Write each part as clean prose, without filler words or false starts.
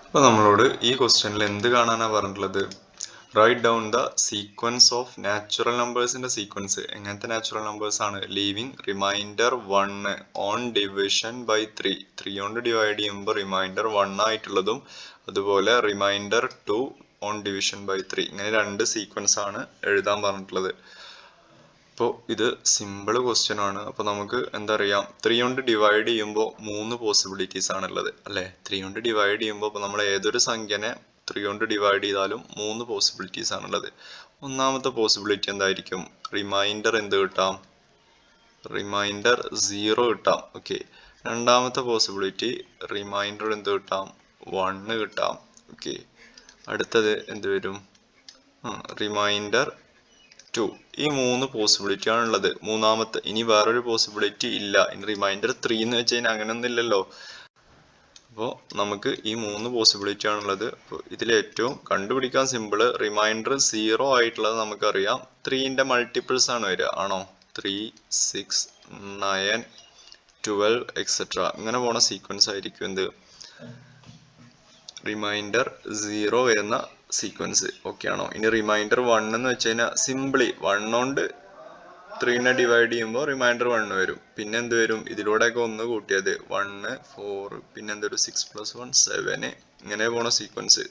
അപ്പോൾ നമ്മളോട് ഈ ക്വസ്റ്റ്യനിൽ എന്ത് കാണാനാണ് പറഞ്ഞിട്ടുള്ളത്? Write down the sequence of natural നമ്പേഴ്സിന്റെ സീക്വൻസ്. എങ്ങനത്തെ നാച്ചുറൽ നമ്പേഴ്സ് ആണ്? Leaving remainder 1 on division by 3 കൊണ്ട് ഡിവൈഡ് ചെയ്യുമ്പോൾ റിമൈൻഡർ 1 ആയിട്ടുള്ളതും അതുപോലെ റിമൈൻഡർ 2 ഓൺ ഡിവിഷൻ ബൈ 3, ഇങ്ങനെ രണ്ട് സീക്വൻസ് ആണ് എഴുതാൻ പറഞ്ഞിട്ടുള്ളത്. അപ്പോൾ ഇത് സിമ്പിൾ ക്വസ്റ്റ്യൻ ആണ്. അപ്പോൾ നമുക്ക് എന്താ അറിയാം, 3 കൊണ്ട് ഡിവൈഡ് ചെയ്യുമ്പോൾ 3 പോസിബിലിറ്റീസ് ആണുള്ളത് അല്ലേ? 3 കൊണ്ട് ഡിവൈഡ് ചെയ്യുമ്പോൾ ഇപ്പോൾ നമ്മൾ ഏതൊരു സംഖ്യനെ 3 കൊണ്ട് ഡിവൈഡ് ചെയ്താലും 3 പോസിബിലിറ്റീസ് ആണുള്ളത്. ഒന്നാമത്തെ പോസിബിലിറ്റി എന്തായിരിക്കും? റിമൈൻഡർ എന്ത് കിട്ടാം? റിമൈൻഡർ 0 കിട്ടാം. ഓക്കെ. രണ്ടാമത്തെ പോസിബിലിറ്റി റിമൈൻഡർ എന്ത് കിട്ടാം? 1 കിട്ടാം. ഓക്കെ. അടുത്തത് എന്ത് വരും? റിമൈൻഡർ 2. ഈ 3 പോസിബിലിറ്റി ആണുള്ളത്. മൂന്നാമത്തെ ഇനി വേറൊരു പോസിബിലിറ്റി ഇല്ല. ഇനി റിമൈൻഡർ 3 എന്ന് വെച്ച് കഴിഞ്ഞാൽ അങ്ങനെയൊന്നും ഇല്ലല്ലോ. അപ്പോൾ നമുക്ക് ഈ 3 പോസിബിലിറ്റി ആണുള്ളത്. അപ്പോൾ ഇതിലേറ്റവും കണ്ടുപിടിക്കാൻ സിമ്പിൾ, റിമൈൻഡർ 0 ആയിട്ടുള്ളത് നമുക്കറിയാം 3ന്റെ മൾട്ടിപ്പിൾസ് ആണ് വരിക. ആണോ? 3, 6, 9, 12 എക്സെട്ര ഇങ്ങനെ പോണ സീക്വൻസ് ആയിരിക്കും എന്ത്? റിമൈൻഡർ 0 വരുന്ന സീക്വൻസ്. ഓക്കെ ആണോ? ഇനി റിമൈൻഡർ 1 എന്ന് വെച്ച് കഴിഞ്ഞാൽ സിംപ്ലി 1 കൊണ്ട് 3നെ ഡിവൈഡ് ചെയ്യുമ്പോൾ റിമൈൻഡർ 1 വരും. പിന്നെ എന്ത് വരും? ഇതിലൂടെയൊക്കെ 1 കൂട്ടിയത് 1, 4, പിന്നെ എന്തൊരു 6 + 1 7, ഇങ്ങനെ പോണ സീക്വൻസ്.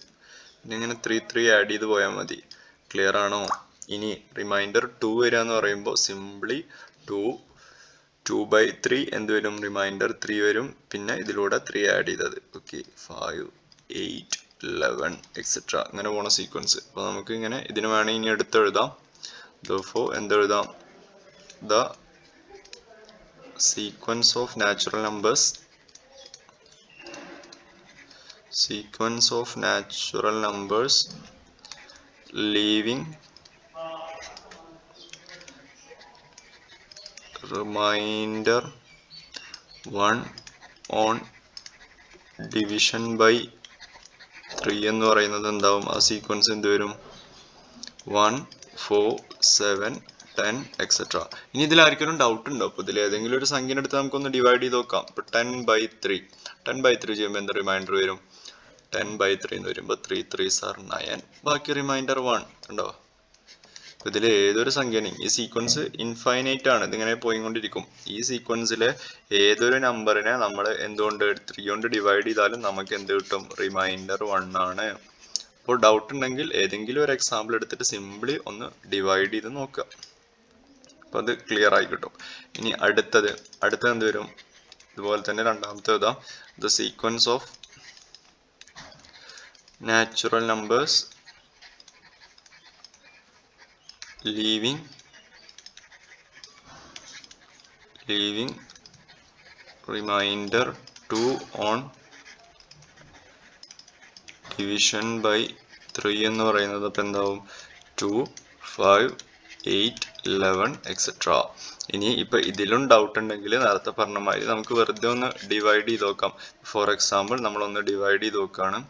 പിന്നെ ഇങ്ങനെ 3 ആഡ് ചെയ്ത് പോയാൽ മതി. ക്ലിയർ ആണോ? ഇനി റിമൈൻഡർ 2 വരിക എന്ന് പറയുമ്പോൾ സിംപ്ലി 2/3 എന്ത് വരും? റിമൈൻഡർ 3 വരും. പിന്നെ ഇതിലൂടെ 3 ആഡ് ചെയ്തത്. ഓക്കെ. 5, 8, 11 എക്സെട്ര ഇങ്ങനെ പോണ സീക്വൻസ്. അപ്പോൾ നമുക്ക് ഇങ്ങനെ ഇതിന് വേണമെങ്കിൽ ഇനി എടുത്തെഴുതാം. therefore എന്തെഴുതാം? the sequence of natural numbers leaving remainder 1 on division by 3 എന്ന് പറയുന്നത് എന്താവും? ആ സീക്വൻസ് എന്ത് വരും? 1, 4, 7, 10 എക്സെട്ര. ഇനി ഇതിൽ ആർക്കെങ്കിലും ഡൗട്ട് ഉണ്ടോ? അപ്പോൾ ഇതിൽ ഏതെങ്കിലും ഒരു സംഖ്യ എടുത്ത് നമുക്കൊന്ന് ഡിവൈഡ് ചെയ്ത് നോക്കാം. ഇപ്പോൾ 10/3 ചെയ്യുമ്പോൾ എന്താ റിമൈൻഡർ വരും? 10/3 എന്ന് വരുമ്പോൾ 3 3s are 9. ബാക്കി റിമൈൻഡർ 1 ഉണ്ടോ? ഇതിൽ ഏതൊരു സംഖ്യയാണ്, ഈ സീക്വൻസ് ഇൻഫൈനൈറ്റ് ആണ്, ഇതിങ്ങനെ പോയിക്കൊണ്ടിരിക്കും. ഈ സീക്വൻസിലെ ഏതൊരു നമ്പറിനെ നമ്മൾ എന്തുകൊണ്ട് 3 കൊണ്ട് ഡിവൈഡ് ചെയ്താലും നമുക്ക് എന്ത് കിട്ടും? റിമൈൻഡർ 1 ആണ്. അപ്പോൾ ഡൗട്ട് ഉണ്ടെങ്കിൽ ഏതെങ്കിലും ഒരു എക്സാമ്പിൾ എടുത്തിട്ട് സിംപ്ലി ഒന്ന് ഡിവൈഡ് ചെയ്ത് നോക്കുക. അപ്പോൾ അത് ക്ലിയർ ആയി കിട്ടും. ഇനി അടുത്തത് എന്ത് വരും? ഇതുപോലെ തന്നെ രണ്ടാമത്തെ ഇതാ, the sequence of natural numbers leaving remainder 2 on division by 3 എന്ന് പറയുന്നത് അപ്പോൾ എന്താവും? 2, 5, 8, 11 എക്സെട്ര. ഇനി ഇപ്പൊ ഇതിലും ഡൗട്ട് ഉണ്ടെങ്കിൽ നേരത്തെ പറഞ്ഞ മാതിരി നമുക്ക് വെറുതെ ഒന്ന് ഡിവൈഡ് ചെയ്ത് നോക്കാം. ഫോർ എക്സാമ്പിൾ നമ്മളൊന്ന് ഡിവൈഡ് ചെയ്ത് നോക്കുകയാണ്.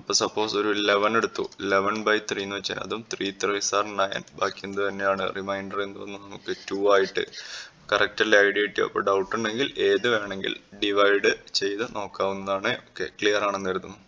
ഇപ്പൊ സപ്പോസ് ഒരു 11 എടുത്തു. 11/3 എന്ന് വെച്ചാൽ അതും 3 3s are 9. ബാക്കി എന്ത് തന്നെയാണ്? റിമൈൻഡർ എന്തോന്ന് നമുക്ക് 2 ആയിട്ട് കറക്റ്റ് അല്ലേ ഐഡിയ കിട്ടിയോ? അപ്പോൾ ഡൗട്ട് ഉണ്ടെങ്കിൽ ഏത് വേണമെങ്കിൽ ഡിവൈഡ് ചെയ്ത് നോക്കാവുന്നതാണ്. ഓക്കെ, ക്ലിയർ ആണെന്ന് കരുതുന്നു.